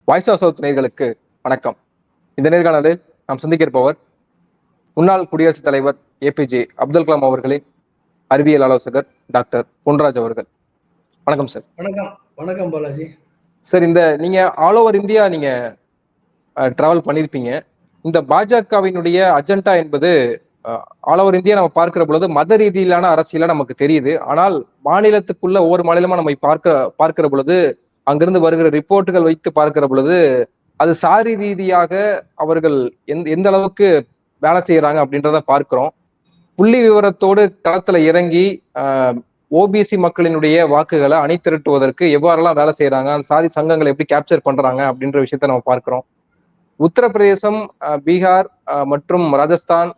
Voice of south நேயர்களுக்கு வணக்கம். இந்த நேர்காணலில் நாம் சந்திக்க இருப்பவர் முன்னாள் குடியரசுத் தலைவர் ஏபிஜே அப்துல் கலாம் அவர்களின் அறிவியல் ஆலோசகர் டாக்டர் பொன்ராஜ் அவர்கள். வணக்கம் சார். வணக்கம். வணக்கம் பாலாஜி சார். நீங்க ஆல் ஓவர் இந்தியா நீங்க டிராவல் பண்ணிருப்பீங்க. இந்த பாஜகவினுடைய அஜெண்டா என்பது ஆல் ஓவர் இந்தியா நம்ம பார்க்கிற பொழுது மத ரீதியிலான அரசியலா நமக்கு தெரியுது. ஆனால் மாநிலத்துக்குள்ள ஒவ்வொரு மாநிலமா நம்ம பார்க்கிற பொழுது அங்கிருந்து வருகிற ரிப்போர்ட்டுகள் வைத்து பார்க்கிற பொழுது அது சாதி ரீதியாக அவர்கள் எந்த அளவுக்கு வேலை செய்யறாங்க அப்படின்றத பார்க்கிறோம். புள்ளி விவரத்தோடு களத்துல இறங்கி ஓபிசி மக்களினுடைய வாக்குகளை அணி திரட்டுவதற்கு எவ்வாறெல்லாம் வேலை செய்யறாங்க, அந்த சாதி சங்கங்களை எப்படி கேப்சர் பண்றாங்க அப்படின்ற விஷயத்த நம்ம பார்க்கிறோம். உத்தரப்பிரதேசம், பீகார் மற்றும் ராஜஸ்தான்,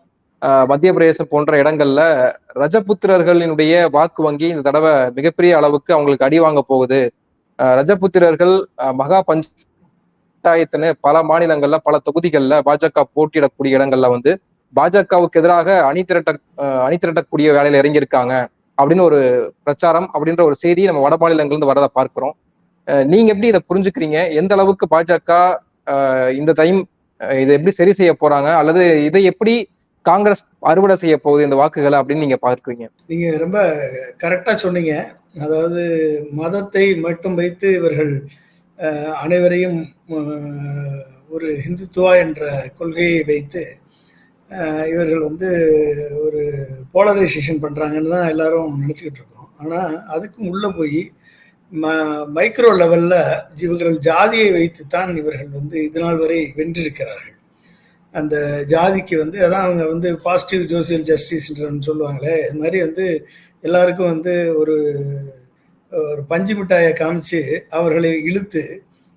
மத்திய பிரதேசம் போன்ற இடங்கள்ல ரஜபுத்திரர்களினுடைய வாக்கு வங்கி இந்த தடவை மிகப்பெரிய அளவுக்கு அவங்களுக்கு அடி வாங்க போகுது. ரஜபுத்திரர்கள் மகா பஞ்சாயத்துன்னு பல மாநிலங்கள்ல பல தொகுதிகள்ல பாஜக போட்டியிடக்கூடிய இடங்கள்ல வந்து பாஜகவுக்கு எதிராக அணி திரட்டக்கூடிய வேலையில இறங்கியிருக்காங்க அப்படின்னு ஒரு பிரச்சாரம், அப்படின்ற ஒரு செய்தி நம்ம வட மாநிலங்கள்ல இருந்து வரதை பார்க்கிறோம். நீங்க எப்படி இதை புரிஞ்சுக்கிறீங்க? எந்த அளவுக்கு பாஜக இந்த டைம் இதை எப்படி சரி செய்ய போறாங்க, அல்லது இதை எப்படி காங்கிரஸ் அறுவடை செய்ய போகுது இந்த வாக்குகளை அப்படின்னு நீங்க பார்க்கிறீங்க? நீங்க ரொம்ப கரெக்டா சொன்னீங்க. அதாவது மதத்தை மட்டும் வைத்து இவர்கள் அனைவரையும் ஒரு ஹிந்துத்துவா என்ற கொள்கையை வைத்து இவர்கள் வந்து ஒரு போலரைசேஷன் பண்றாங்கன்னு தான் எல்லாரும் நினைச்சுக்கிட்டு இருக்கோம். ஆனா அதுக்கும் உள்ள போய் மைக்ரோ லெவல்ல இவர்கள் ஜாதியை வைத்துத்தான் இவர்கள் வந்து இது நாள் வரை வென்றிருக்கிறார்கள். அந்த ஜாதிக்கு வந்து அதான் அவங்க வந்து பாசிட்டிவ் சோசியல் ஜஸ்டிஸ்ன்னு சொல்லுவாங்களே, இது மாதிரி வந்து எல்லாருக்கும் வந்து ஒரு பஞ்சு மிட்டாயை காமிச்சு அவர்களை இழுத்து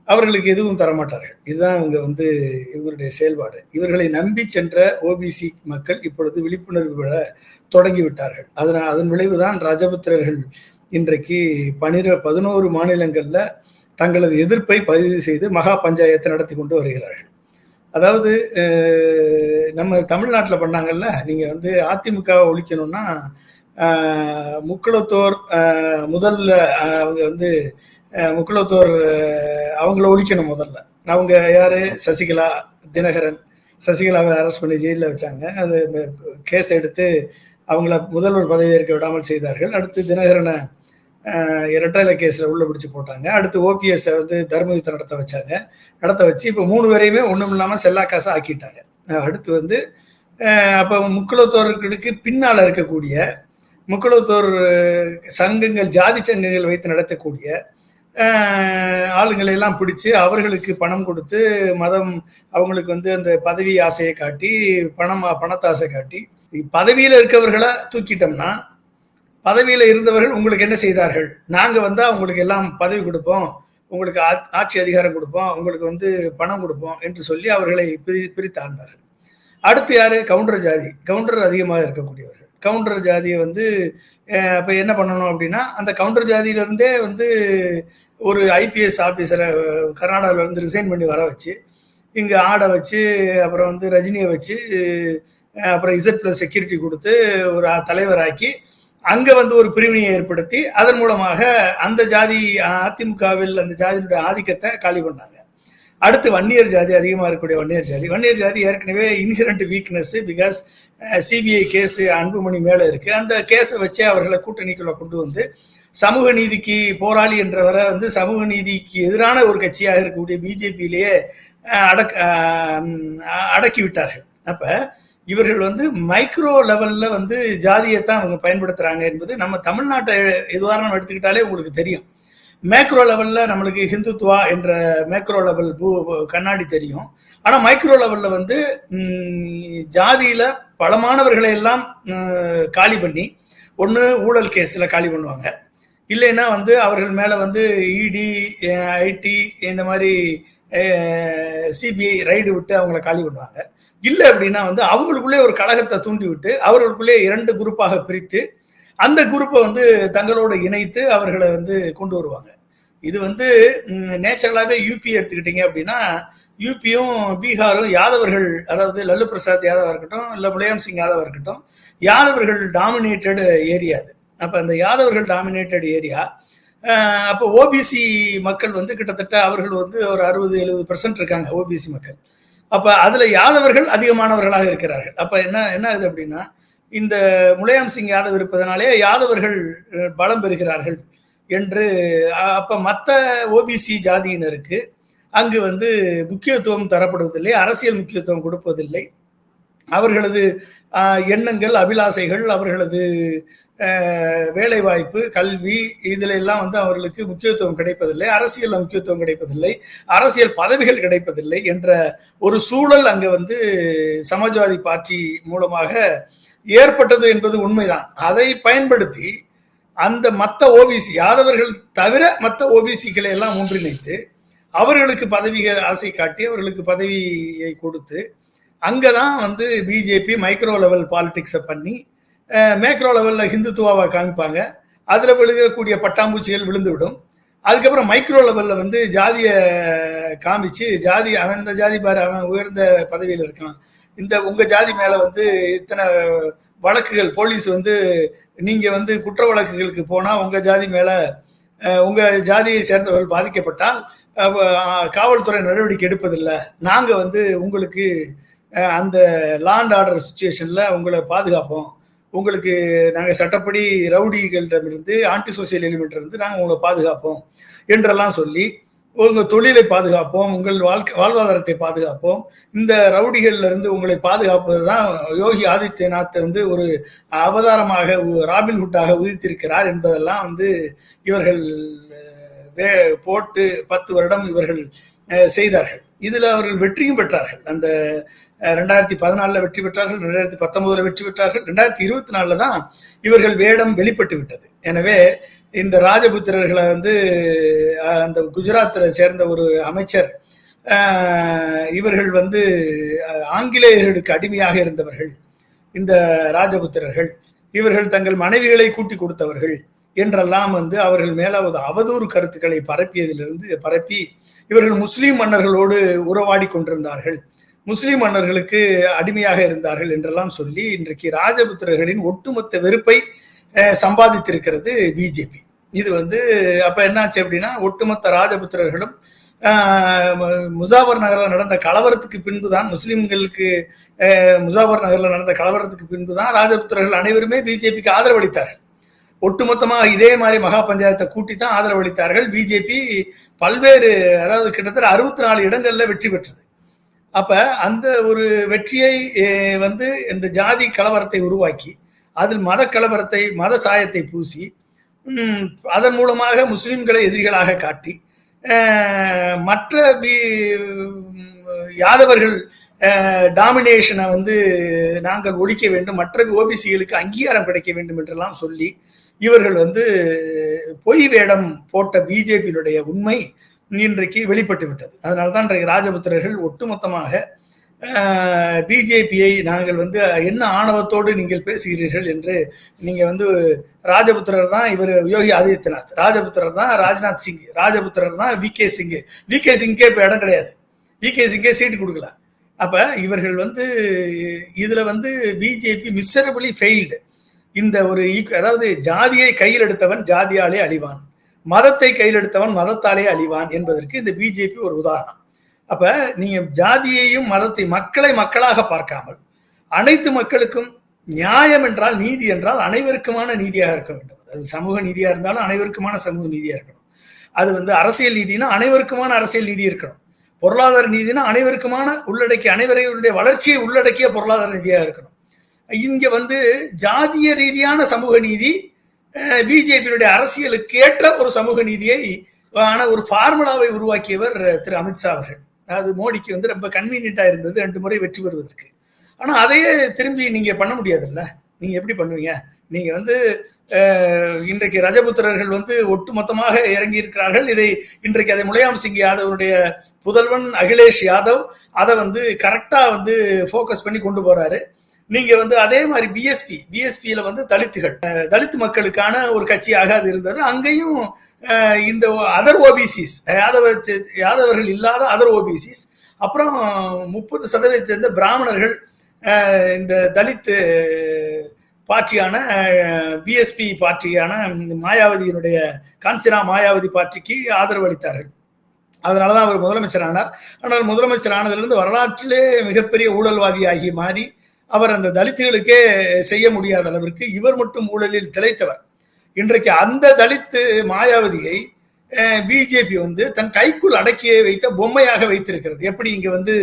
அவர்களுக்கு எதுவும் தரமாட்டார்கள். இதுதான் அவங்க வந்து இவங்களுடைய செயல்பாடு. இவர்களை நம்பி சென்ற ஓபிசி மக்கள் இப்பொழுது விழிப்புணர்வு பெற தொடங்கி விட்டார்கள். அதன் விளைவுதான் ரஜபுத்திரர்கள் இன்றைக்கு 11 மாநிலங்கள்ல தங்களது எதிர்ப்பை பதிவு செய்து மகா பஞ்சாயத்தை நடத்தி கொண்டு வருகிறார்கள். அதாவது நம்ம தமிழ்நாட்டில் பண்ணாங்கல்ல, நீங்கள் வந்து அதிமுகவை ஒழிக்கணும்னா முக்குளத்தோர் முதல்ல அவங்க வந்து முக்குளத்தோர் அவங்கள ஒழிக்கணும். முதல்ல அவங்க யாரு? சசிகலா, தினகரன். சசிகலாவை அரெஸ்ட் பண்ணி ஜெயிலில் வச்சாங்க. அது இந்த கேஸ் எடுத்து அவங்கள முதல்வர் பதவி ஏற்க விடாமல் செய்தார்கள். அடுத்து தினகரனை இரட்டையில கேஸில் உள்ள பிடிச்சி போட்டாங்க. அடுத்து ஓபிஎஸ்ஸை வந்து தர்ம யுத்தம் நடத்த வச்சு இப்போ 3 பேரையுமே ஒன்றும் இல்லாமல் செல்லா காசை ஆக்கிட்டாங்க. அடுத்து வந்து அப்போ முக்குளத்தோர்களுக்கு பின்னால் இருக்கக்கூடிய முக்குளத்தோர் சங்கங்கள், ஜாதி சங்கங்கள் வைத்து நடத்தக்கூடிய ஆளுங்களை எல்லாம் பிடிச்சி அவர்களுக்கு பணம் கொடுத்து மதம் அவங்களுக்கு வந்து அந்த பதவி ஆசையை காட்டி பணத்தாசை காட்டி பதவியில் இருக்கவர்களை தூக்கிட்டோம்னா, பதவியில் இருந்தவர்கள் உங்களுக்கு என்ன செய்தார்கள்? நாங்கள் வந்தால் உங்களுக்கு எல்லாம் பதவி கொடுப்போம், உங்களுக்கு ஆட்சி அதிகாரம் கொடுப்போம், உங்களுக்கு வந்து பணம் கொடுப்போம் என்று சொல்லி அவர்களை பிரித்தாண்டார்கள். அடுத்து யாரு? கவுண்டர் ஜாதி. கவுண்டர் அதிகமாக இருக்கக்கூடியவர்கள். கவுண்டர் ஜாதியை வந்து இப்போ என்ன பண்ணணும் அப்படின்னா, அந்த கவுண்டர் ஜாதியிலிருந்தே வந்து ஒரு ஐபிஎஸ் ஆஃபீஸரை கர்நாடகாவிலேருந்து ரிசைன் பண்ணி வர வச்சு இங்கே ஆடை வச்சு, அப்புறம் வந்து ரஜினியை வச்சு, அப்புறம் Z+ செக்யூரிட்டி கொடுத்து ஒரு தலைவராக்கி அங்கே வந்து ஒரு பிரிவினையை ஏற்படுத்தி அதன் மூலமாக அந்த ஜாதி அதிமுகவில் அந்த ஜாதியினுடைய ஆதிக்கத்தை காலி பண்ணாங்க. அடுத்து வன்னியர் ஜாதி, அதிகமாக இருக்கக்கூடிய வன்னியர் ஜாதி ஏற்கனவே inherent weakness. Because CBI case Anbumani மேலே இருக்குது. அந்த கேஸை வச்சே அவர்களை கூட்டணிக்குள்ள கொண்டு வந்து சமூக நீதிக்கு போராளி என்றவரை வந்து சமூக நீதிக்கு எதிரான ஒரு கட்சியாக இருக்கக்கூடிய பிஜேபியிலேயே அடக்கி விட்டார்கள். அப்போ இவர்கள் வந்து மைக்ரோ லெவலில் வந்து ஜாதியைத்தான் அவங்க பயன்படுத்துகிறாங்க என்பது நம்ம தமிழ்நாட்டை உதாரணம் எடுத்துக்கிட்டாலே உங்களுக்கு தெரியும். மேக்ரோ லெவலில் நம்மளுக்கு ஹிந்துத்துவா என்ற மேக்ரோ லெவல் கண்ணாடி தெரியும். ஆனால் மைக்ரோ லெவலில் வந்து ஜாதியில் பலமானவர்களை எல்லாம் காலி பண்ணி, ஒன்று ஊழல் கேஸில் காலி பண்ணுவாங்க, இல்லைன்னா வந்து அவர்கள் மேலே வந்து இடி, ஐடி இந்த மாதிரி சிபிஐ ரைடு விட்டு அவங்கள காலி பண்ணுவாங்க. இல்லை அப்படின்னா வந்து அவங்களுக்குள்ளே ஒரு கழகத்தை தூண்டி விட்டு அவர்களுக்குள்ளே 2 குரூப்பாக பிரித்து அந்த குரூப்பை வந்து தங்களோடு இணைத்து அவர்களை வந்து கொண்டு வருவாங்க. இது வந்து நேச்சுரலாகவே யூபி எடுத்துக்கிட்டீங்க அப்படின்னா, யூபியும் பீகாரும் யாதவர்கள், அதாவது லல்லு பிரசாத் யாதவா இருக்கட்டும், இல்லை முலாயம் சிங் யாதவா இருக்கட்டும், யாதவர்கள் டாமினேட்டட் ஏரியா அது. அப்போ அந்த யாதவர்கள் டாமினேட்டட் ஏரியா அப்போ ஓபிசி மக்கள் வந்து கிட்டத்தட்ட அவர்கள் வந்து ஒரு 60-70% இருக்காங்க ஓபிசி மக்கள். அப்ப அதுல யாதவர்கள் அதிகமானவர்களாக இருக்கிறார்கள். அப்ப என்ன ஆகுது அப்படின்னா, இந்த முலாயம் சிங் யாதவ் இருப்பதனாலே யாதவர்கள் பலம் பெறுகிறார்கள் என்று. அப்ப மற்ற ஓபிசி ஜாதியினருக்கு அங்கு வந்து முக்கியத்துவம் தரப்படுவதில்லை, அரசியல் முக்கியத்துவம் கொடுப்பதில்லை. அவர்களது எண்ணங்கள், அபிலாசைகள், அவர்களது வேலைவாய்ப்பு, கல்வி, இதுல எல்லாம் வந்து அவர்களுக்கு முக்கியத்துவம் கிடைப்பதில்லை, அரசியல் முக்கியத்துவம் கிடைப்பதில்லை, அரசியல் பதவிகள் கிடைப்பதில்லை என்ற ஒரு சூழல் அங்க வந்து சமாஜ்வாதி பார்ட்டி மூலமாக ஏற்பட்டது என்பது உண்மைதான். அதை பயன்படுத்தி அந்த மற்ற ஓபிசி யாதவர்கள் தவிர மற்ற ஓபிசிகளை எல்லாம் ஒன்றிணைத்து அவர்களுக்கு பதவிகள் ஆசை காட்டி அவர்களுக்கு பதவியை கொடுத்து அங்கதான் வந்து பிஜேபி மைக்ரோ லெவல் பாலிடிக்ஸை பண்ணி மேக்ரோ லெவலில் ஹிந்துத்துவாவை காமிப்பாங்க. அதில் விழுகக்கூடிய பட்டாம்பூச்சிகள் விழுந்து விடும். அதுக்கப்புறம் மைக்ரோ லெவலில் வந்து ஜாதியை காமிச்சு, ஜாதி அவன் இந்த ஜாதி பாரு, அவன் உயர்ந்த பதவியில் இருக்கான், இந்த உங்கள் ஜாதி மேலே வந்து இத்தனை வழக்குகள், போலீஸ் வந்து நீங்கள் வந்து குற்ற வழக்குகளுக்கு போனால் உங்கள் ஜாதி மேலே உங்கள் ஜாதியை சேர்ந்தவர்கள் பாதிக்கப்பட்டால் காவல்துறை நடவடிக்கை எடுப்பதில்லை, நாங்கள் வந்து உங்களுக்கு அந்த லா அண்ட் ஆர்டர் சுச்சுவேஷனில் உங்களை பாதுகாப்போம், உங்களுக்கு நாங்கள் சட்டப்படி ரவுடிகளிடமிருந்து ஆன்டி சோசியல் எலிமெண்ட்லேருந்து நாங்கள் உங்களை பாதுகாப்போம் என்றெல்லாம் சொல்லி, உங்கள் தொழிலை பாதுகாப்போம், உங்கள் வாழ்வாதாரத்தை பாதுகாப்போம், இந்த ரவுடிகள்லேருந்து உங்களை பாதுகாப்பது தான் யோகி ஆதித்யநாத் வந்து ஒரு அவதாரமாக ராபின்ஹுட்டாக உதித்திருக்கிறார் என்பதெல்லாம் வந்து இவர்கள் போட்டு 10 வருடம் இவர்கள் செய்தார்கள். இதில் அவர்கள் வெற்றியும் பெற்றார்கள். அந்த 2014 வெற்றி பெற்றார்கள், 2019 வெற்றி பெற்றார்கள், 2024 தான் இவர்கள் வேடம் வெளிப்பட்டு விட்டது. எனவே இந்த ராஜபுத்திரர்களை வந்து அந்த குஜராத்தில் சேர்ந்த ஒரு அமைச்சர், இவர்கள் வந்து ஆங்கிலேயர்களுக்கு அடிமையாக இருந்தவர்கள், இந்த ராஜபுத்திரர்கள், இவர்கள் தங்கள் மனைவிகளை கூட்டி கொடுத்தவர்கள் என்றெல்லாம் வந்து அவர்கள் மேல அவதூறு கருத்துக்களை பரப்பி இவர்கள் முஸ்லீம் மன்னர்களோடு உறவாடி கொண்டிருந்தார்கள், முஸ்லீம் மன்னர்களுக்கு அடிமையாக இருந்தார்கள் என்றெல்லாம் சொல்லி இன்றைக்கு ராஜபுத்திரர்களின் ஒட்டுமொத்த வெறுப்பை சம்பாதித்திருக்கிறது பிஜேபி. இது வந்து அப்ப என்னாச்சு அப்படின்னா, ஒட்டுமொத்த ராஜபுத்திரர்களும் முசாபர் நகரில் நடந்த கலவரத்துக்கு பின்புதான், முஸ்லிம்களுக்கு முசாபர் நகரில் நடந்த கலவரத்துக்கு பின்புதான் ராஜபுத்திரர்கள் அனைவருமே பிஜேபிக்கு ஆதரவளித்தார்கள். ஒட்டுமொத்தமாக இதே மாதிரி மகா பஞ்சாயத்தை கூட்டி தான் ஆதரவளித்தார்கள். பிஜேபி பல்வேறு, அதாவது கிட்டத்தட்ட 64 இடங்கள்ல வெற்றி பெற்றது. அப்ப அந்த ஒரு வெற்றியை வந்து இந்த ஜாதி கலவரத்தை உருவாக்கி அதில் மத கலவரத்தை, மத சாயத்தை பூசி அதன் மூலமாக முஸ்லிம்களை எதிரிகளாக காட்டி மற்ற யாதவர்கள் டாமினேஷனை வந்து நாங்கள் ஒழிக்க வேண்டும், மற்ற ஓபிசிகளுக்கு அங்கீகாரம் கிடைக்க வேண்டும் என்றெல்லாம் சொல்லி இவர்கள் வந்து பொய் வேடம் போட்ட பிஜேபியினுடைய உண்மை இன்றைக்கு வெளிப்பட்டு விட்டது. அதனால்தான் இன்றைக்கு ராஜபுத்திரர்கள் ஒட்டுமொத்தமாக பிஜேபியை நாங்கள் வந்து என்ன ஆணவத்தோடு நீங்கள் பேசுகிறீர்கள் என்று, நீங்க வந்து ராஜபுத்திரர் தான் இவர் யோகி ஆதித்யநாத், ராஜபுத்திரர் தான் ராஜ்நாத் சிங், ராஜபுத்திரர் தான் வி கே சிங்கே இப்ப இடம் கிடையாது, வி கே சிங்கே சீட்டு கொடுக்கல. அப்ப இவர்கள் வந்து இதுல வந்து பிஜேபி மிசரபிளி ஃபெயில்டு. இந்த ஒரு அதாவது ஜாதியை கையில் எடுத்தவன் ஜாதியாலே அழிவான், மதத்தை கையில் எடுத்தவன் மதத்தாலே அழிவான் என்பதற்கு இந்த பிஜேபி ஒரு உதாரணம். அப்ப நீங்க ஜாதியையும் மதத்தை, மக்களை மக்களாக பார்க்காமல் அனைத்து மக்களுக்கும் நியாயம் என்றால், நீதி என்றால் அனைவருக்குமான நீதியாக இருக்க வேண்டும். அது சமூக நீதியா இருந்தாலும் அனைவருக்குமான சமூக நீதியா இருக்கணும். அது வந்து அரசியல் நீதினா அனைவருக்குமான அரசியல் நீதி இருக்கணும். பொருளாதார நீதினா அனைவருக்குமான உள்ளடக்கிய, அனைவருடைய வளர்ச்சியை உள்ளடக்கிய பொருளாதார நீதியாக இருக்கணும். இங்க வந்து ஜாதிய ரீதியான சமூக நீதி பிஜேபியினுடைய அரசியலுக்கு ஏற்ற ஒரு சமூக நீதியை ஆன ஒரு ஃபார்முலாவை உருவாக்கியவர் திரு அமித்ஷா அவர்கள். அது மோடிக்கு வந்து ரொம்ப கன்வீனியன்டா இருந்தது 2 முறை வெற்றி பெறுவதற்கு. ஆனா அதையே திரும்பி நீங்க பண்ண முடியாதுல்ல. நீங்க எப்படி பண்ணுவீங்க? நீங்க வந்து இன்றைக்கு ரஜபுத்திரர்கள் வந்து ஒட்டுமொத்தமாக இறங்கி இருக்கிறார்கள். இன்றைக்கு அதை முலாயம் சிங் யாதவனுடைய புதல்வன் அகிலேஷ் யாதவ் அதை வந்து கரெக்டா வந்து ஃபோக்கஸ் பண்ணி கொண்டு போறாரு. நீங்க வந்து அதே மாதிரி பிஎஸ்பியில வந்து தலித் மக்களுக்கான ஒரு கட்சியாக அது இருந்தது. அங்கேயும் இந்த அதர் ஓபிசிஸ், யாதவர்கள் இல்லாத அதர் ஓபிசிஸ், அப்புறம் 30% சேர்ந்த பிராமணர்கள், இந்த தலித் பார்ட்டியான பிஎஸ்பி பார்ட்டியான மாயாவதியினுடைய கான்சினா மாயாவதி பார்ட்டிக்கு ஆதரவு அளித்தார்கள். அதனாலதான் அவர் முதலமைச்சர் ஆனார். ஆனால் முதலமைச்சர் ஆனதிலிருந்து வரலாற்றிலே மிகப்பெரிய ஊழல்வாதியாகி மாறி அவர் அந்த தலித்துகளுக்கே செய்ய முடியாத அளவிற்கு இவர் மட்டும் ஊழலில் திளைத்தவர். இன்றைக்கு அந்த தலித்து மாயாவதியை பிஜேபி வந்து தன் கைக்குள் அடக்கியே வைத்த பொம்மையாக வைத்திருக்கிறது. எப்படி இங்க வந்து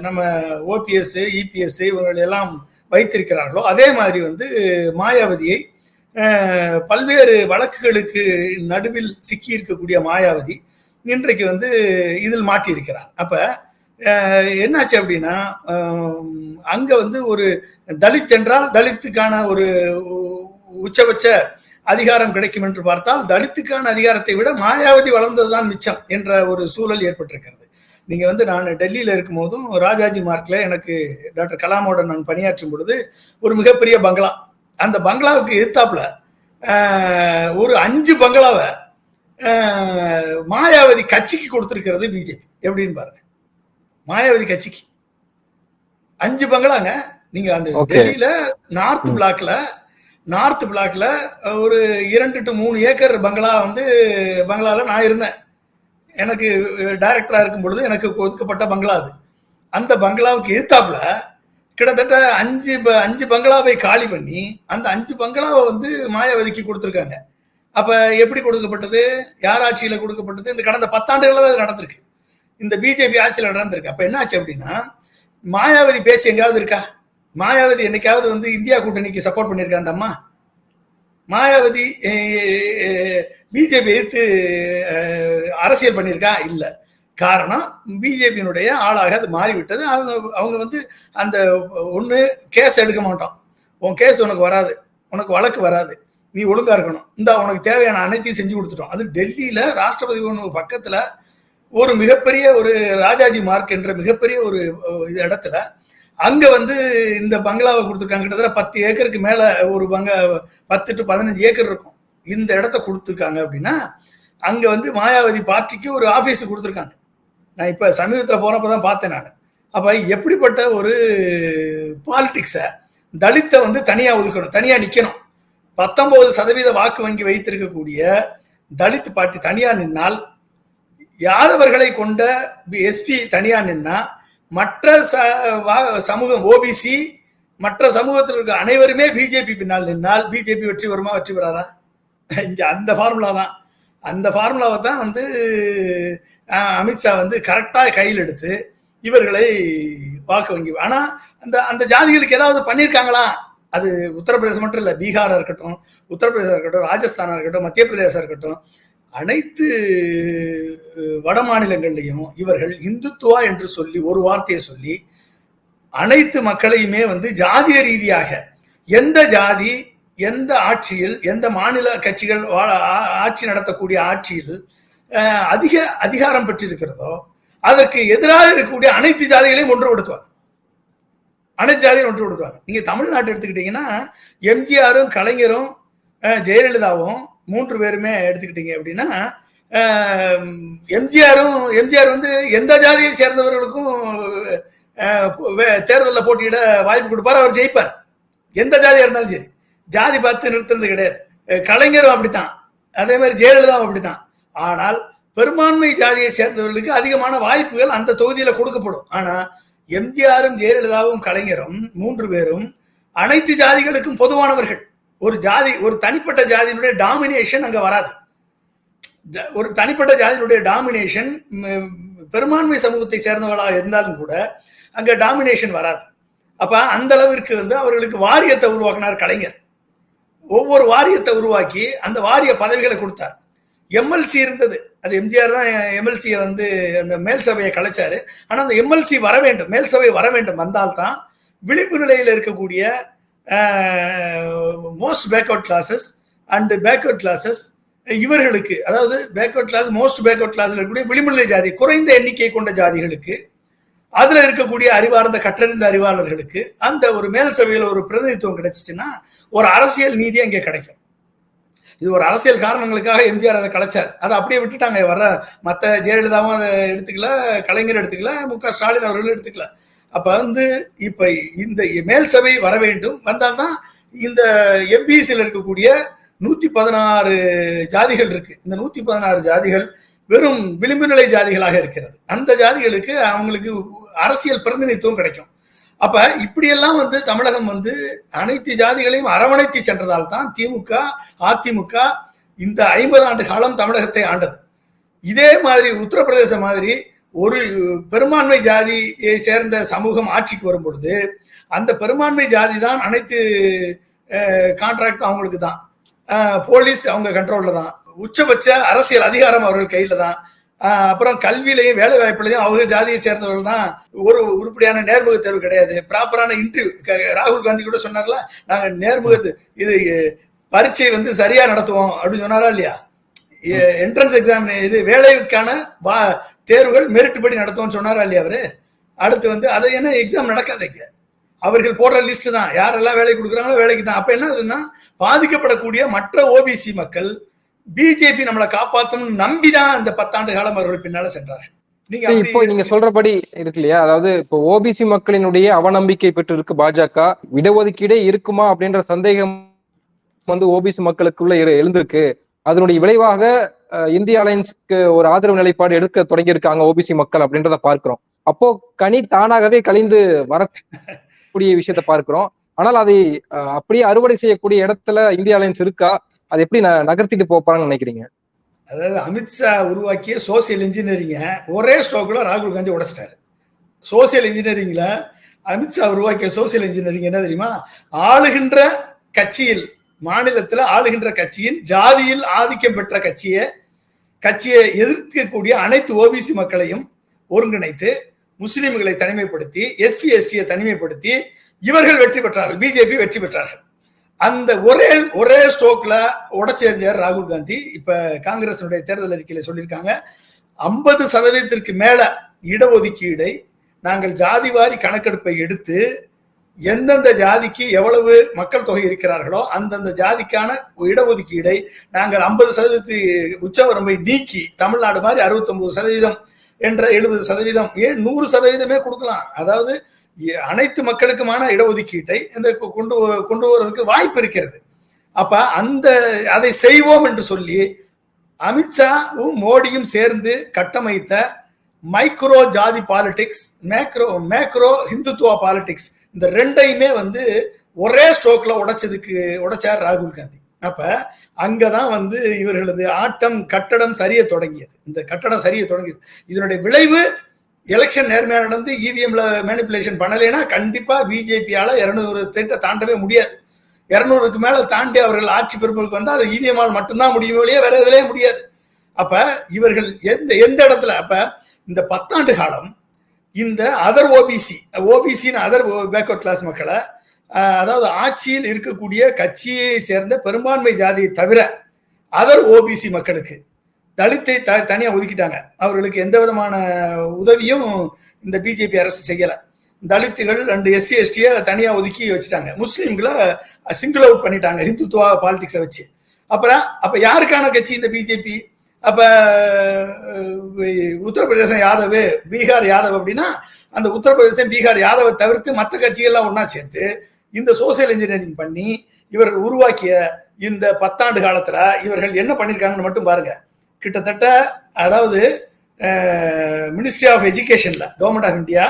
நம்ம ஓபிஎஸ் இபிஎஸ் இவர்கள் எல்லாம் வைத்திருக்கிறார்களோ அதே மாதிரி வந்து மாயாவதியை பல்வேறு வழக்குகளுக்கு நடுவில் சிக்கி இருக்கக்கூடிய மாயாவதி இன்றைக்கு வந்து இதில் மாட்டியிருக்கிறார். அப்ப என்னாச்சு அப்படின்னா அங்க வந்து ஒரு தலித் என்றால் தலித்துக்கான ஒரு உச்சபட்ச அதிகாரம் கிடைக்கும் என்று பார்த்தால் தலித்துக்கான அதிகாரத்தை விட மாயாவதி வளர்ந்ததுதான் மிச்சம் என்ற ஒரு சூழல் ஏற்பட்டிருக்கிறது. நீங்க வந்து நான் டெல்லியில இருக்கும் போதும் ராஜாஜி மார்க்ல எனக்கு டாக்டர் கலாமோட நான் பணியாற்றும் பொழுது ஒரு மிகப்பெரிய பங்களா, அந்த பங்களாவுக்கு எதிர்த்தாப்புல ஒரு 5 பங்களாவை மாயாவதி கட்சிக்கு கொடுத்திருக்கிறது பிஜேபி. எப்படின்னு பாருங்க, மாயாவதி கட்சிக்கு 5 பங்களாங்க. நீங்க அந்த டெல்லியில நார்த் பிளாக்ல ஒரு 2 to 3 ஏக்கர் பங்களா வந்து பங்களால நான் இருந்தேன். எனக்கு டைரக்டரா இருக்கும் பொழுது எனக்கு ஒதுக்கப்பட்ட பங்களா அது. அந்த பங்களாவுக்கு எதிர்த்தாப்புல கிட்டத்தட்ட 5 பங்களாவை காலி பண்ணி அந்த 5 பங்களாவை வந்து மாயாவதிக்கு கொடுத்துருக்காங்க. அப்ப எப்படி கொடுக்கப்பட்டது, யார் ஆட்சியில கொடுக்கப்பட்டது? இந்த கடந்த 10 ஆண்டுகள்ல அது நடந்திருக்கு, இந்த பிஜேபி ஆட்சியில் நடந்திருக்கு. அப்ப என்னாச்சு அப்படின்னா மாயாவதி பேச்சு எங்காவது இருக்கா? மாயாவதி என்னைக்காவது வந்து இந்தியா கூட்டணிக்கு சப்போர்ட் பண்ணியிருக்கா அந்த அம்மா? மாயாவதி பிஜேபி எதிர்த்து அரசியல் பண்ணியிருக்கா? இல்லை. காரணம் பிஜேபியினுடைய ஆளாக அது மாறிவிட்டது. அவங்க வந்து அந்த ஒன்று கேஸ் எடுக்க மாட்டோம், உன் கேஸ் உனக்கு வராது, உனக்கு வழக்கு வராது, நீ ஒழுங்கா இருக்கணும், இந்த உனக்கு தேவையான அனைத்தையும் செஞ்சு கொடுத்துட்டோம். அது டெல்லியில ராஷ்டிரபதி பவன் பக்கத்துல ஒரு மிகப்பெரிய ஒரு ராஜாஜி மார்க் என்ற மிகப்பெரிய ஒரு இடத்துல அங்க வந்து இந்த பங்களாவை கொடுத்துருக்காங்க. கிட்டத்தட்ட 10 ஏக்கருக்கு மேல ஒரு 10 to 15 ஏக்கர் இருக்கும். இந்த இடத்த கொடுத்துருக்காங்க அப்படின்னா அங்க வந்து மாயாவதி பார்ட்டிக்கு ஒரு ஆபீஸ் கொடுத்துருக்காங்க. நான் இப்ப சமீபத்தில் போனப்பதான் பார்த்தேன் நான். அப்ப எப்படிப்பட்ட ஒரு பாலிடிக்ஸ, தலித்தை வந்து தனியா ஒதுக்கணும், தனியா நிக்கணும். 19% வாக்கு வங்கி வைத்திருக்கக்கூடிய தலித் பார்ட்டி தனியா நின்னால், யாதவர்களை கொண்ட எஸ்பி தனியா நின்னா, மற்ற சமூகம் ஓபிசி மற்ற சமூகத்தில் இருக்க அனைவருமே பிஜேபி பின்னால் நின்னால் பிஜேபி வெற்றி வருமா, வெற்றி பெறாதா? இங்க அந்த ஃபார்முலா தான். அந்த ஃபார்முலாவை தான் வந்து அமித்ஷா வந்து கரெக்டா கையில் எடுத்து இவர்களை வாக்கு வங்கி. ஆனா அந்த ஜாதிகளுக்கு ஏதாவது பண்ணியிருக்காங்களா? அது உத்தரப்பிரதேசம் மட்டும் இல்லை, பீகாரா இருக்கட்டும், உத்தரப்பிரதேசம் இருக்கட்டும், ராஜஸ்தானா இருக்கட்டும், மத்திய பிரதேசம் இருக்கட்டும், அனைத்து வட மாநிலங்கள்லையும் இவர்கள் இந்துத்துவா என்று சொல்லி ஒரு வார்த்தையை சொல்லி அனைத்து மக்களையுமே வந்து ஜாதிய ரீதியாக எந்த ஜாதி எந்த ஆட்சியில் எந்த மாநில கட்சிகள் ஆட்சி நடத்தக்கூடிய ஆட்சியில் அதிக அதிகாரம் பெற்றிருக்கிறதோ அதற்கு எதிராக இருக்கக்கூடிய அனைத்து ஜாதிகளையும் ஒன்றுபடுத்துவாங்க. அனைத்து ஜாதியும் ஒன்றுபடுத்துவாங்க. நீங்க தமிழ்நாட்டு எடுத்துக்கிட்டீங்கன்னா எம்ஜிஆரும் கலைஞரும் ஜெயலலிதாவும் 3 பேருமே எடுத்துக்கிட்டீங்க அப்படின்னா, எம்ஜிஆர் வந்து எந்த ஜாதியை சேர்ந்தவர்களுக்கும் தேர்தலில் போட்டியிட வாய்ப்பு கொடுப்பார், அவர் ஜெயிப்பார். எந்த ஜாதியா இருந்தாலும் சரி, ஜாதி பார்த்து நிறுத்துறது கிடையாது. கலைஞரும் அப்படித்தான், அதே மாதிரி ஜெயலலிதாவும் அப்படித்தான். ஆனால் பெரும்பான்மை ஜாதியை சேர்ந்தவர்களுக்கு அதிகமான வாய்ப்புகள் அந்த தொகுதியில கொடுக்கப்படும். ஆனா எம்ஜிஆரும் ஜெயலலிதாவும் கலைஞரும் 3 பேரும் அனைத்து ஜாதிகளுக்கும் பொதுவானவர்கள். ஒரு தனிப்பட்ட ஜாதியினுடைய டாமினேஷன் அங்க வராது. ஒரு தனிப்பட்ட ஜாதியினுடைய டாமினேஷன் பெரும்பான்மை சமூகத்தை சேர்ந்தவர்களாக இருந்தாலும் கூட அங்க டாமினேஷன் வராது. அப்ப அந்த அளவிற்கு வந்து அவர்களுக்கு வாரியத்தை உருவாக்கினார் கலைஞர். ஒவ்வொரு வாரியத்தை உருவாக்கி அந்த வாரிய பதவிகளை கொடுத்தார். எம்எல்சி இருந்தது, அது எம்ஜிஆர் தான் எம்எல்சியை வந்து அந்த மேல் சபையை கலைச்சாரு. ஆனா அந்த எம்எல்சி வர வேண்டும், மேல் சபை வர வேண்டும். வந்தால்தான் விளிம்பு நிலையில் இருக்கக்கூடிய most backward classes and backward classes இவர்களுக்கு, அதாவது பேக்வர்ட் கிளாஸ் மோஸ்ட் பேக்வர்ட் கிளாஸ்ல இருக்கக்கூடிய விளிம்புநிலை ஜாதி, குறைந்த எண்ணிக்கை கொண்ட ஜாதிகளுக்கு, அதுல இருக்கக்கூடிய அறிவார்ந்த கற்றறிந்த அறிவாளர்களுக்கு அந்த ஒரு மேல் சபையில ஒரு பிரதிநிதித்துவம் கிடைச்சிச்சுன்னா ஒரு அரசியல் நீதி அங்கே கிடைக்கும். இது ஒரு அரசியல் காரணங்களுக்காக எம்ஜிஆர் அதை கலைச்சார். அதை அப்படியே விட்டுட்டாங்க. வர மற்ற ஜெயலலிதாவும் அதை எடுத்துக்கல, கலைஞர் எடுத்துக்கல, மு க ஸ்டாலின் அவர்களும் எடுத்துக்கல. அப்ப வந்து இப்ப இந்த மேல் சபை வர வேண்டும், வந்தால்தான் இந்த எம்பிசியில் இருக்கக்கூடிய 116 ஜாதிகள் இருக்கு. இந்த 116 ஜாதிகள் வெறும் விளிம்பு நிலை ஜாதிகளாக இருக்கிறது. அந்த ஜாதிகளுக்கு அவங்களுக்கு அரசியல் பிரதிநிதித்துவம் கிடைக்கும். அப்ப இப்படியெல்லாம் வந்து தமிழகம் வந்து அனைத்து ஜாதிகளையும் அரவணைத்து சென்றதால் தான் திமுக, அதிமுக இந்த 50 ஆண்டு காலம் தமிழகத்தை ஆண்டது. இதே மாதிரி உத்தரப்பிரதேச மாதிரி ஒரு பெரும்பான்மை ஜாதியை சேர்ந்த சமூகம் ஆட்சிக்கு வரும் பொழுது அந்த பெரும்பான்மை ஜாதி தான் அனைத்து கான்ட்ராக்டும் அவங்களுக்கு தான், போலீஸ் அவங்க கண்ட்ரோல்ல தான், உச்சபட்ச அரசியல் அதிகாரம் அவர்கள் கையில தான், அப்புறம் கல்வியிலையும் வேலை வாய்ப்புலையும் அவங்க ஜாதியை சேர்ந்தவர்கள் தான். ஒரு உருப்படியான நேர்முக தேர்வு கிடையாது, ப்ராப்பரான இன்டர்வியூ. ராகுல் காந்தி கூட சொன்னார்ல, நாங்க நேர்முகத்து இது பரீட்சை வந்து சரியா நடத்துவோம் அப்படின்னு சொன்னாரா இல்லையா? என்ட்ரன்ஸ் எக்ஸாம் இது வேலைக்கான தேர்வுகள் மெரிட் படி நடத்துவோம்னு சொன்னாரா இல்லையா அவரு? அடுத்து வந்து அதை என்ன எக்ஸாம் நடக்காதீங்க, அவர்கள் போடுற லிஸ்ட் தான், யாரெல்லாம் வேலை கொடுக்குறாங்களோ வேலைக்கு தான். அப்ப என்ன ஆகுதுன்னா, பாதிக்கப்படக்கூடிய மற்ற ஓபிசி மக்கள் பிஜேபி நம்மளை காப்பாற்றணும்னு நம்பிதான் இந்த 10 ஆண்டு காலம் அவர்கள் பின்னால சென்றார்கள். இப்போ நீங்க சொல்றபடி இருக்கு இல்லையா, அதாவது இப்போ ஓபிசி மக்களினுடைய அவநம்பிக்கை பெற்று இருக்கு பாஜக, இடஒதுக்கீடே இருக்குமா அப்படின்ற சந்தேகம் வந்து ஓபிசி மக்களுக்குள்ள எழுந்திருக்கு. அதனுடைய விளைவாக இந்திய அலையன்ஸ்க்கு ஒரு ஆதரவு நிலைப்பாடு எடுக்க தொடங்கி இருக்காங்க ஓபிசி மக்கள் அப்படின்றத பார்க்கிறோம். அப்போ கனி தானாகவே கழிந்து வரக்கூடிய விஷயத்த பார்க்கிறோம். ஆனால் அதை அப்படியே அறுவடை செய்யக்கூடிய இடத்துல இந்திய அலையன்ஸ் இருக்கா? அது எப்படி நகர்த்திட்டு போப்பான்னு நினைக்கிறீங்க? அதாவது அமித்ஷா உருவாக்கிய சோசியல் இன்ஜினியரிங்க ஒரே ஸ்ட்ரோக்ல ராகுல் காந்தி உடைச்சிட்டாரு. சோசியல் இன்ஜினியரிங்ல அமித்ஷா உருவாக்கிய சோசியல் இன்ஜினியரிங் என்ன தெரியுமா? ஆளுகின்ற கட்சியில், மாநிலத்தில் ஆளுகின்ற கட்சியின் ஜாதியில் ஆதிக்கம் பெற்ற கட்சியை எதிர்க்கக்கூடிய அனைத்து ஓபிசி மக்களையும் ஒருங்கிணைத்து, முஸ்லிம்களை தனிமைப்படுத்தி, எஸ்சி எஸ்டியை தனிமைப்படுத்தி இவர்கள் வெற்றி பெற்றார்கள், பிஜேபி வெற்றி பெற்றார்கள். அந்த ஒரே ஸ்ட்ரோக்ல உடச்செறிஞ்சார் ராகுல் காந்தி. இப்ப காங்கிரஸினுடைய தேர்தல் அறிக்கையில சொல்லியிருக்காங்க, 50% மேல இடஒதுக்கீடை நாங்கள் ஜாதிவாரி கணக்கெடுப்பை எடுத்து எந்தெந்த ஜாதிக்கு எவ்வளவு மக்கள் தொகை இருக்கிறார்களோ அந்தந்த ஜாதிக்கான இடஒதுக்கீடை நாங்கள் 50% உச்சவரம்பை நீக்கி, தமிழ்நாடு மாதிரி 69% என்ற 70%, ஏன் 100% கொடுக்கலாம். அதாவது அனைத்து மக்களுக்குமான இடஒதுக்கீட்டை கொண்டு வருவதற்கு வாய்ப்பு இருக்கிறது. அப்ப அதை செய்வோம் என்று சொல்லி அமித்ஷாவும் மோடியும் சேர்ந்து கட்டமைத்த மைக்ரோ ஜாதி பாலிடிக்ஸ், மேக்ரோ ஹிந்துத்துவா பாலிடிக்ஸ், இந்த ரெண்டையுமே வந்து ஒரே ஸ்ட்ரோக்ல உடைச்சார் ராகுல் காந்தி. அப்ப அங்கதான் வந்து இவர்களது கட்டடம் சரிய தொடங்கியது. இந்த கட்டடம் சரிய தொடங்கியது. இதனுடைய விளைவு எலெக்ஷன் நேர்மையா நடந்து இவிஎம்ல மேனிபுலேஷன் பண்ணலைன்னா கண்டிப்பா பிஜேபியால 200 தாண்டவே முடியாது. 200க்கு மேல தாண்டி அவர்கள் ஆட்சி பெருமைக்கு வந்தா அது இவிஎம்ஆல் மட்டும்தான் முடியும், இல்லையா வேற எதுலயே முடியாது. அப்ப இவர்கள் எந்த இடத்துல, அப்ப இந்த 10 ஆண்டு காலம் இந்த அதர் ஓபிசின்னு அதர் பேக்வர்ட் கிளாஸ் மக்களை, அதாவது ஆட்சியில் இருக்கக்கூடிய கட்சியை சேர்ந்த பெரும்பான்மை ஜாதியை தவிர அதர் ஓபிசி மக்களுக்கு, தலித்தை தனியா ஒதுக்கிட்டாங்க. அவர்களுக்கு எந்த விதமான உதவியும் இந்த பிஜேபி அரசு செய்யல. தலித்துகள் அண்ட் எஸ்சி எஸ்டியை தனியா ஒதுக்கி வச்சுட்டாங்க. முஸ்லீம்களை சிங்கிள் அவுட் பண்ணிட்டாங்க ஹிந்துத்துவா பாலிடிக்ஸை வச்சு. அப்ப யாருக்கான கட்சி இந்த பிஜேபி? அப்ப உத்தரப்பிரதேசம் யாதவ், பீகார் யாதவ் அப்படின்னா அந்த உத்தரப்பிரதேசம் பீகார் யாதவை தவிர்த்து மற்ற கட்சிகள்லாம் ஒன்னா சேர்த்து இந்த சோசியல் இன்ஜினியரிங் பண்ணி இவர்கள் உருவாக்கிய இந்த 10 ஆண்டு காலத்துல இவர்கள் என்ன பண்ணிருக்காங்கன்னு மட்டும் பாருங்க. கிட்டத்தட்ட அதாவது மினிஸ்ட்ரி ஆஃப் எஜுகேஷன்ல, கவர்மெண்ட் ஆஃப் இந்தியா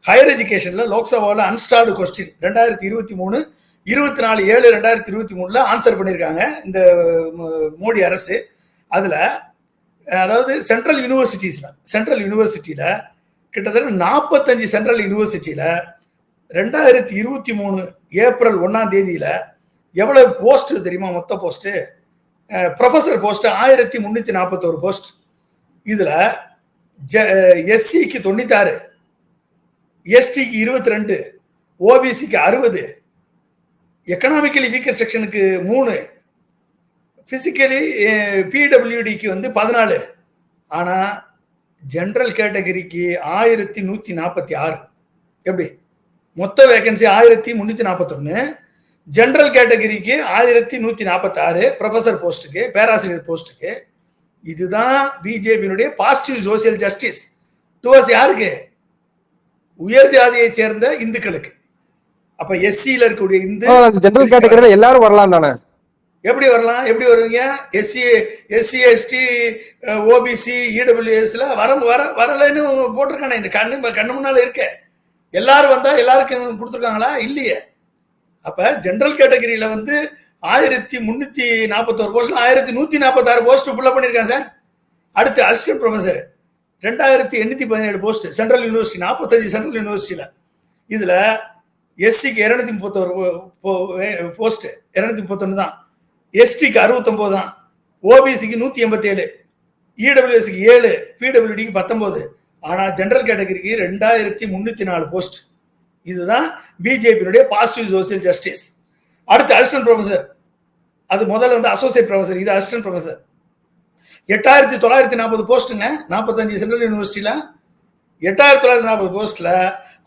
ஹையர் எஜுகேஷன்ல லோக்சபாவில் அன்ஸ்டார்டு கொஸ்டின் 2023 24/7/2023 ஆன்சர் பண்ணியிருக்காங்க இந்த மோடி அரசு. அதுல அதாவது சென்ட்ரல் யூனிவர்சிட்டியில கிட்டத்தட்ட 45 சென்ட்ரல் யூனிவர்சிட்டியில 2023 ஏப்ரல் 1ஆம் தேதியில எவ்வளவு போஸ்ட் தெரியுமா? மொத்த போஸ்ட், ப்ரொஃபசர் போஸ்ட் 1341 போஸ்ட். இதுல எஸ்சிக்கு 96, எஸ்டிக்கு 22, ஓபிசிக்கு 60, எக்கனாமிக்கலி வீக்கர் செக்ஷனுக்கு 3, பிசிக்கலி பிடபிள்யூடிக்கு வந்து 14. ஆனா ஜெனரல் கேட்டகரிக்கு 1146. எப்படி? மொத்த வேகன்சி 1341, ஜெனரல் கேட்டகரிக்கு 1146 ப்ரொஃபசர் போஸ்ட்டுக்கு, பேராசிரியர் போஸ்ட்டுக்கு. இதுதான் பிஜேபியினுடைய பாசிட்டிவ் சோசியல் ஜஸ்டிஸ் டுவர்ஸ் யாருக்கு? உயர் ஜாதியை சேர்ந்த இந்துக்களுக்கு. அப்ப எஸ்சியில இருக்கக்கூடிய இந்து ஜெனரல் கேட்டகரியில எல்லாரும் வரலாம் தானே? எப்படி வரலாம்? எப்படி வருவீங்க? எஸ்சி எஸ்டி ஓபிசி இடபிள்யூஎஸ்ல வரலன்னு போட்டிருக்கானே, இந்த கண்ணு முன்னால இருக்க. எல்லாரும் வந்தா எல்லாருக்கும் கொடுத்துருக்காங்களா? இல்லையே. அப்ப ஜெனரல் கேட்டகரியில வந்து 1341 போஸ்ட்ல 1146 போஸ்ட் ஃபுல்லா பண்ணிருக்காங்க சார். அடுத்து assistant professor 2817 post central university, 45 central யூனிவர்சிட்டியில. இதுல எஸ்சிக்கு 231 போஸ்ட், 231 தான். எஸ்டிக்கு 69 தான். ஓபிசிக்கு 187, இடபிள்யூஎஸ்க்கு 7, பிடபிள்யூடிக்கு 19. ஆனா ஜெனரல் கேட்டகரிக்கு 2304 போஸ்ட். இதுதான் பிஜேபியினுடைய பாசிட்டிவ் சோசியல் ஜஸ்டிஸ். அடுத்து அசிஸ்டன்ட் ப்ரொஃபசர், அது முதல்ல வந்து அசோசியேட் ப்ரொஃபசர், இது அசிஸ்டன்ட் ப்ரொஃபசர். 8940 போஸ்ட்டுங்க, 45 சென்ட்ரல் யூனிவர்சிட்டியில. 8940 போஸ்ட்ல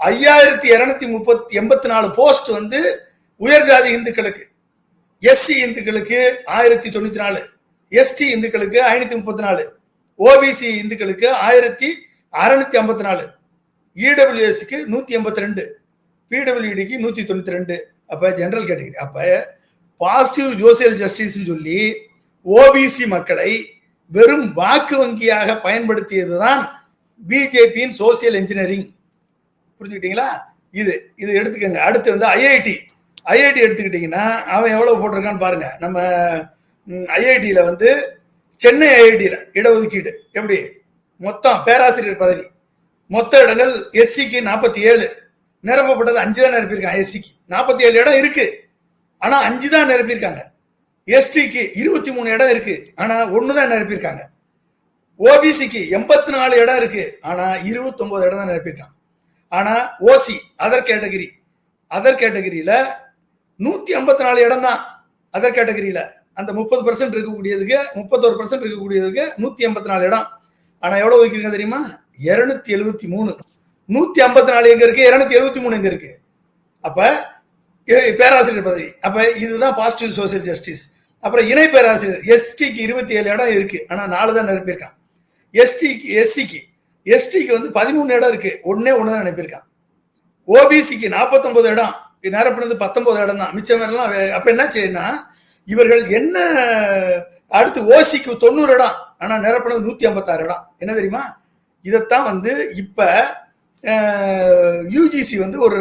5284 போஸ்ட் வந்து உயர் ஜாதி இந்துக்களுக்கு. எஸ்சி இந்துக்களுக்கு 1094, எஸ்டி இந்துக்களுக்கு 534, ஓபிசி இந்துக்களுக்கு 1654, இடபிள்யூஎஸ்க்கு 182, பிடபிள்யூடிக்கு 192. அப்ப ஜெனரல் கேட்டகரி. அப்ப பாசிட்டிவ் சோசியல் ஜஸ்டிஸ் சொல்லி ஓபிசி மக்களை வெறும் வாக்கு வங்கியாக பயன்படுத்தியதுதான் பிஜேபியின் சோசியல் இன்ஜினியரிங். புரிஞ்சுக்கிட்டீங்களா? இது எடுத்துக்கங்க. அடுத்து வந்து ஐஐடி எடுத்துக்கிட்டீங்கன்னா அவன் எவ்வளவு போட்டிருக்கான்னு பாருங்க. நம்ம ஐஐடியில வந்து சென்னை ஐஐடியில இடஒதுக்கீடு எப்படி? மொத்தம் பேராசிரியர் பதவி மொத்த இடங்கள் எஸ்சிக்கு 47, நிரப்பப்பட்டது 5 தான் நிரப்பியிருக்காங்க. எஸ்சிக்கு 47 இடம் இருக்கு, ஆனா 5 தான் நிரப்பியிருக்காங்க. எஸ்டிக்கு 23 இடம் இருக்கு, ஆனா 1 தான் நிரப்பியிருக்காங்க. ஓபிசிக்கு 84 இடம் இருக்கு, ஆனா 29 இடம் தான் நிரப்பியிருக்காங்க. ஆனா ஓசி அதர் கேட்டகரியில 154 இடம் தான். அதர் கேட்டகரியில அந்த 30% இருக்கக்கூடியதுக்கு 31% இருக்கக்கூடியதுக்கு 184 இடம். ஆனா எவ்வளவு ஒதுக்கிருங்க தெரியுமா? 273. 154 எங்க இருக்கு, 273 எங்க இருக்கு? அப்ப பேராசிரியர் பதவி. அப்ப இதுதான் பாசிட்டிவ் சோசியல் ஜஸ்டிஸ். அப்புறம் இணை பேராசிரியர் எஸ்டிக்கு 27 இடம் இருக்கு, ஆனா 4 தான் நிரப்பியிருக்கான். எஸ்டிக்கு வந்து 13 இடம் இருக்கு, 1 தான் நிரப்பியிருக்கான். ஓபிசிக்கு 49 இடம், நிரப்பினது 19 இடம் தான். மிச்சம் எல்லாம் அப்ப என்ன செய்யணும்னா இவர்கள் என்ன? அடுத்து ஓசிக்கு 90 இடம், ஆனா நிரப்பினது 156 இடம். என்ன தெரியுமா? இதைத்தான் வந்து இப்ப யூஜிசி வந்து ஒரு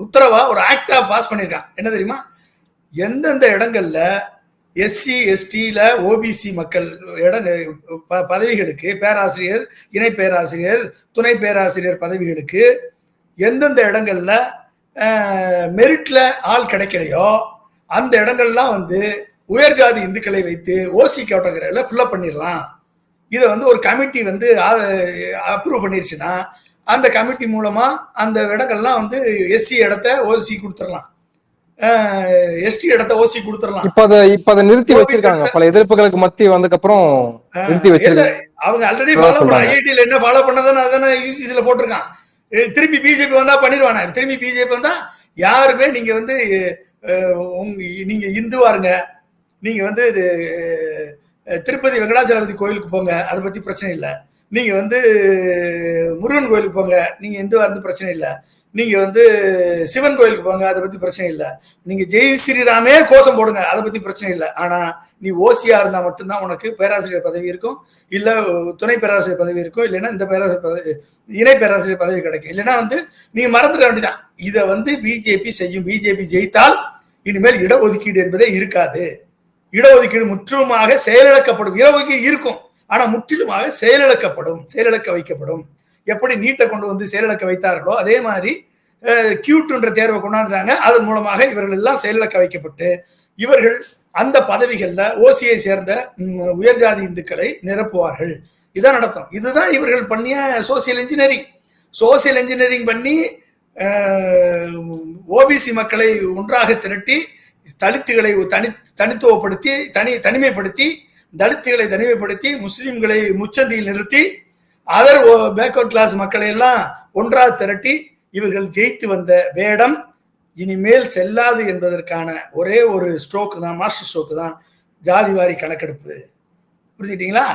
உத்தரவா ஒரு ஆக்டா பாஸ் பண்ணியிருக்கான். என்ன தெரியுமா? எந்தெந்த இடங்கள்ல எஸ்சி எஸ்டியில ஓபிசி மக்கள் பதவிகளுக்கு பேராசிரியர், இணை பேராசிரியர், துணை பேராசிரியர் பதவிகளுக்கு எந்தெந்த இடங்கள்ல மெரிட்ல ஆள் கிடைக்கலையோ அந்த இடங்கள்லாம் வந்து உயர் ஜாதி இந்துக்களை வைத்து ஓசி கேட்டகரியில ஃபில்அப் பண்ணிடலாம். இதை வந்து ஒரு கமிட்டி வந்து அப்ரூவ் பண்ணிருச்சுன்னா அந்த கமிட்டி மூலமா அந்த இடங்கள்லாம் வந்து எஸ்சி இடத்த ஓசி கொடுத்துடலாம், எஸ்டி இடத்த ஓசி கொடுத்துடலாம். இப்ப அதை நிறுத்தி வச்சிருக்காங்க. பல எதிர்ப்புகளுக்கு மத்திய வந்ததுக்கு அப்புறம் நிறுத்தி வச்சிருக்காங்க. அவங்க ஆல்ரெடி ஃபாலோ பண்ண ஐஐடில என்ன ஃபாலோ பண்ணதானே அதானே யூஜிசில போட்டிருக்கான். திருப்பி பிஜேபி வந்தா பண்ணிடுவானே. திரும்பி பிஜேபி வந்தா யாருமே நீங்க வந்து நீங்க இந்துவா இருங்க, நீங்க வந்து திருப்பதி வெங்கடாச்சலபதி கோயிலுக்கு போங்க, அதை பத்தி பிரச்சனை இல்லை. நீங்க வந்து முருகன் கோயிலுக்கு போங்க, நீங்க இந்துவா இருந்து பிரச்சனை இல்லை. நீங்க வந்து சிவன் கோயிலுக்கு போங்க, அதை பத்தி பிரச்சனை இல்லை. நீங்க ஜெய் ஸ்ரீராமே கோஷம் போடுங்க, அதை பத்தி பிரச்சனை இல்லை. ஆனா நீ ஓசியா இருந்தா மட்டும்தான் உனக்கு பேராசிரியர் பதவி இருக்கும், இல்ல துணை பேராசிரியர் பதவி இருக்கும், இல்லைன்னா இந்த பேராசிரியர் பதவி, இணை பேராசிரியர் பதவி கிடைக்கும். இல்லைன்னா வந்து நீங்க மறந்துட வேண்டியதான். இதை வந்து பிஜேபி செய்யும். பிஜேபி ஜெயித்தால் இனிமேல் இடஒதுக்கீடு என்பதே இருக்காது. இடஒதுக்கீடு முற்றிலுமாக செயலிழக்கப்படும். இடஒதுக்கீடு இருக்கும், ஆனா முற்றிலுமாக செயலிழக்க வைக்கப்படும். எப்படி நீட்டை கொண்டு வந்து செயலிழக்க வைத்தார்களோ அதே மாதிரி கியூட்ன்ற தேர்வை கொண்டாந்துறாங்க. அதன் மூலமாக இவர்கள் எல்லாம் செயலிழக்க வைக்கப்பட்டு இவர்கள் அந்த பதவிகள்ல ஓசியை சேர்ந்த உயர்ஜாதி இந்துக்களை நிரப்புவார்கள். இதான் நடத்தும். இதுதான் இவர்கள் பண்ணிய சோசியல் இன்ஜினியரிங் பண்ணி ஓபிசி மக்களை ஒன்றாக திரட்டி தலித்துகளை தனித்துவப்படுத்தி தனிமைப்படுத்தி தலித்துகளை தனிமைப்படுத்தி முஸ்லிம்களை முச்சந்தியில் நிறுத்தி அதர் பேக்வர்ட் கிளாஸ் மக்களை எல்லாம் ஒன்றாக திரட்டி இவர்கள் ஜெயித்து வந்த வேடம் இனிமேல் செல்லாது என்பதற்கான ஒரே ஒரு ஸ்ட்ரோக்கு தான், மாஸ்டர் ஸ்ட்ரோக்கு தான் ஜாதிவாரி கணக்கெடுப்பு. புரிஞ்சுக்கிட்டீங்களா?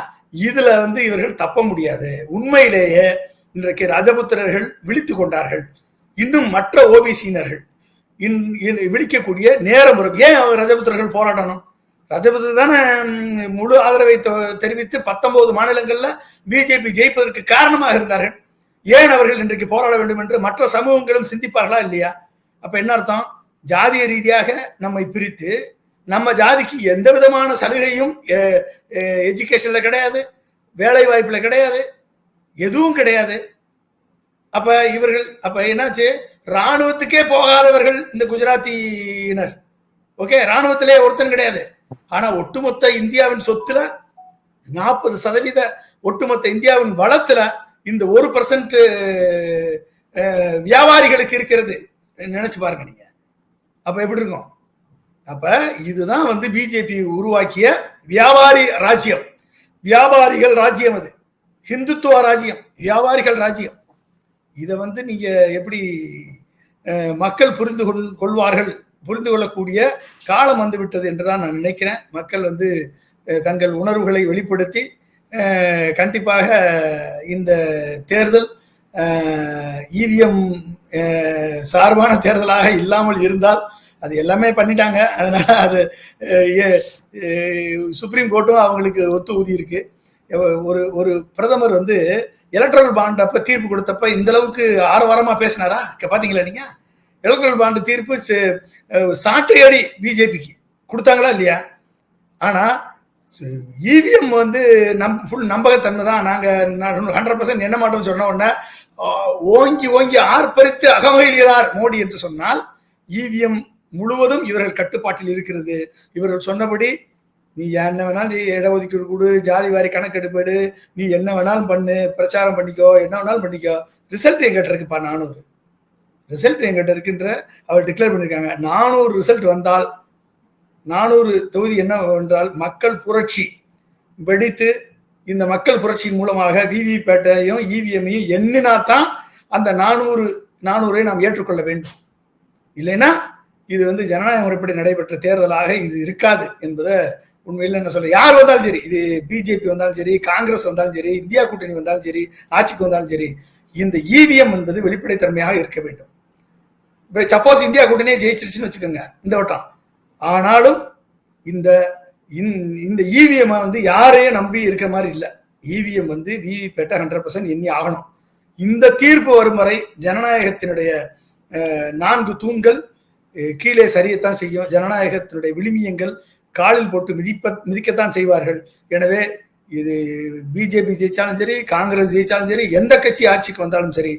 இதுல வந்து இவர்கள் தப்ப முடியாது. உண்மையிலேயே இன்றைக்கு ராஜபுத்திரர்கள் விழித்து கொண்டார்கள். இன்னும் மற்ற ஓபிசியினர்கள் விழிக்கக்கூடிய நேரம் வரும். ஏன் அவர் ரஜபுத்திரர்கள் போராடணும்? ரஜபுத்திரர் தானே முழு ஆதரவை தெரிவித்து 19 மாநிலங்கள்ல பிஜேபி ஜெயிப்பதற்கு காரணமாக இருந்தார்கள். ஏன் அவர்கள் இன்றைக்கு போராட வேண்டும் என்று மற்ற சமூகங்களும் சிந்திப்பார்களா இல்லையா? அப்ப என்ன அர்த்தம்? ஜாதிய ரீதியாக நம்மை பிரித்து நம்ம ஜாதிக்கு எந்த விதமான சலுகையும் எஜுகேஷன்ல கிடையாது, வேலை வாய்ப்புல கிடையாது, எதுவும் கிடையாது. அப்ப இவர்கள் அப்ப என்னாச்சு? ராணுவத்துக்கே போகாதவர்கள் இந்த குஜராத்தியினர். ஓகே, ராணுவத்திலே ஒருத்தன் கிடையாது. ஆனா ஒட்டுமொத்த இந்தியாவின் சொத்துல 40% ஒட்டுமொத்த இந்தியாவின் வளத்துல இந்த 1% வியாபாரிகளுக்கு இருக்கிறது. நினைச்சு பாருங்க நீங்க. அப்ப எப்படி இருக்கும்? அப்ப இதுதான் வந்து பிஜேபி உருவாக்கிய வியாபாரி ராஜ்யம், வியாபாரிகள் ராஜ்யம். அது ஹிந்துத்துவ ராஜ்யம், வியாபாரிகள் ராஜ்யம். இதை வந்து நீங்க எப்படி மக்கள் புரிந்து கொள்வார்கள்? புரிந்து கொள்ளக்கூடிய காலம் வந்து விட்டது என்றுதான் நான் நினைக்கிறேன். மக்கள் வந்து தங்கள் உணர்வுகளை வெளிப்படுத்தி கண்டிப்பாக இந்த தேர்தல் இவிஎம் சார்பான தேர்தலாக இல்லாமல் இருந்தால், அது எல்லாமே பண்ணிட்டாங்க, அதனால அது சுப்ரீம் கோர்ட்டும் அவங்களுக்கு ஒத்து ஊதி இருக்கு. ஒரு பிரதமர் வந்து எலக்ட்ரல் பாண்ட் அப்ப தீர்ப்பு கொடுத்தப்ப இந்த அளவுக்கு ஆரவாரமா பேசினாரா? பாத்தீங்களா நீங்க? எலக்ட்ரல் பாண்ட் தீர்ப்பு சாட்டையடி பிஜேபிக்கு கொடுத்தாங்களா இல்லையா? ஆனா இவிஎம் வந்து ஃபுல் நம்பகத்தன்மை தான், நாங்க 100% எண்ண மாட்டோம்னு சொன்ன உடனே ஓங்கி ஓங்கி ஆர்ப்பரித்து அகமகிழ்கிறார் மோடி என்று சொன்னால், இவிஎம் முழுவதும் இவர்கள் கட்டுப்பாட்டில் இருக்கிறது. இவர்கள் சொன்னபடி நீ என்ன வேணாலும் இடஒதுக்கீடு கொடு, ஜாதி வாரி கணக்கெடுப்பேடு, நீ என்ன வேணாலும் பண்ணு, பிரச்சாரம் பண்ணிக்கோ, என்ன வேணாலும் பண்ணிக்கோ, ரிசல்ட் எங்கிட்ட இருக்குப்பா. 400 ரிசல்ட் எங்கிட்ட இருக்குன்ற அவர் டிக்ளேர் பண்ணிருக்காங்க. 400 ரிசல்ட் வந்தால் 400 தொகுதி என்ன என்றால் மக்கள் புரட்சி வெடித்து, இந்த மக்கள் புரட்சியின் மூலமாக விவிபேட்டையும் இவிஎம்மையும் எண்ணினா தான் அந்த 400 நாம் ஏற்றுக்கொள்ள வேண்டும். இல்லைன்னா இது வந்து ஜனநாயக முறைப்படி நடைபெற்ற தேர்தலாக இது இருக்காது என்பதை உண்மையில் என்ன சொல்ல, யார் வந்தாலும் சரி, இது பிஜேபி வந்தாலும் சரி, காங்கிரஸ் வந்தாலும் சரி, இந்தியா கூட்டணி வந்தாலும் சரி, ஆட்சிக்கு வந்தாலும் சரி, இந்த இவிஎம் என்பது வெளிப்படைத்தன்மையாக இருக்க வேண்டும். இப்போ சப்போஸ் இந்தியா கூட்டணியே ஜெயிச்சிருச்சுன்னு வச்சுக்கோங்க இந்த வட்டம், ஆனாலும் இந்த இவிஎம் வந்து யாரையும் நம்பி இருக்க மாதிரி இல்லை. இவிஎம் வந்து விவிபேட்டை 100% எண்ணி ஆகணும். இந்த தீர்ப்பு வரும் வரை ஜனநாயகத்தினுடைய 4 தூண்கள் கீழே சரியத்தான் செய்யும். ஜனநாயகத்தினுடைய விழுமியங்கள் காலில் போட்டு மிதிக்கத்தான் செய்வார்கள். எனவே இது பிஜேபி ஜெயிச்சாலும் சரி, காங்கிரஸ் ஜெயிச்சாலும் சரி, எந்த கட்சி ஆட்சிக்கு வந்தாலும் சரி,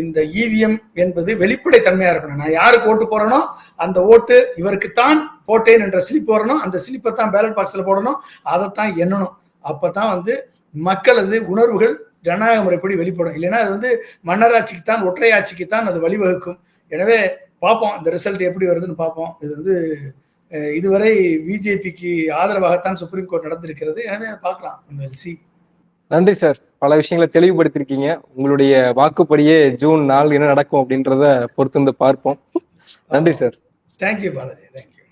இந்த இவிஎம் என்பது வெளிப்படை தன்மையா இருக்கணும். நான் யாருக்கு ஓட்டு போறேனோ அந்த ஓட்டு இவருக்குத்தான் போட்டேன் என்ற ஸ்லிப் வரணும். அந்த ஸ்லிப்பை தான் பேலட் பாக்ஸ்ல போடணும், அதைத்தான் எண்ணணும். அப்பதான் வந்து மக்களது உணர்வுகள் ஜனநாயக முறைப்படி வெளிப்படும். இல்லைன்னா அது வந்து மன்னராட்சிக்குத்தான், ஒற்றை ஆட்சிக்குத்தான் அது வழிவகுக்கும். எனவே பார்ப்போம் இந்த ரிசல்ட் எப்படி வருதுன்னு பார்ப்போம். இது வந்து இதுவரை பிஜேபிக்கு ஆதரவாகத்தான் சுப்ரீம் கோர்ட் நடந்திருக்கிறது. எனவே பார்க்கலாம். நன்றி சார், பல விஷயங்களை தெளிவுபடுத்திருக்கீங்க. உங்களுடைய வாக்குப்படியே ஜூன் 4 என்ன நடக்கும் அப்படின்றத பொறுத்து பார்ப்போம். நன்றி சார். Thank you Balaji, thank you.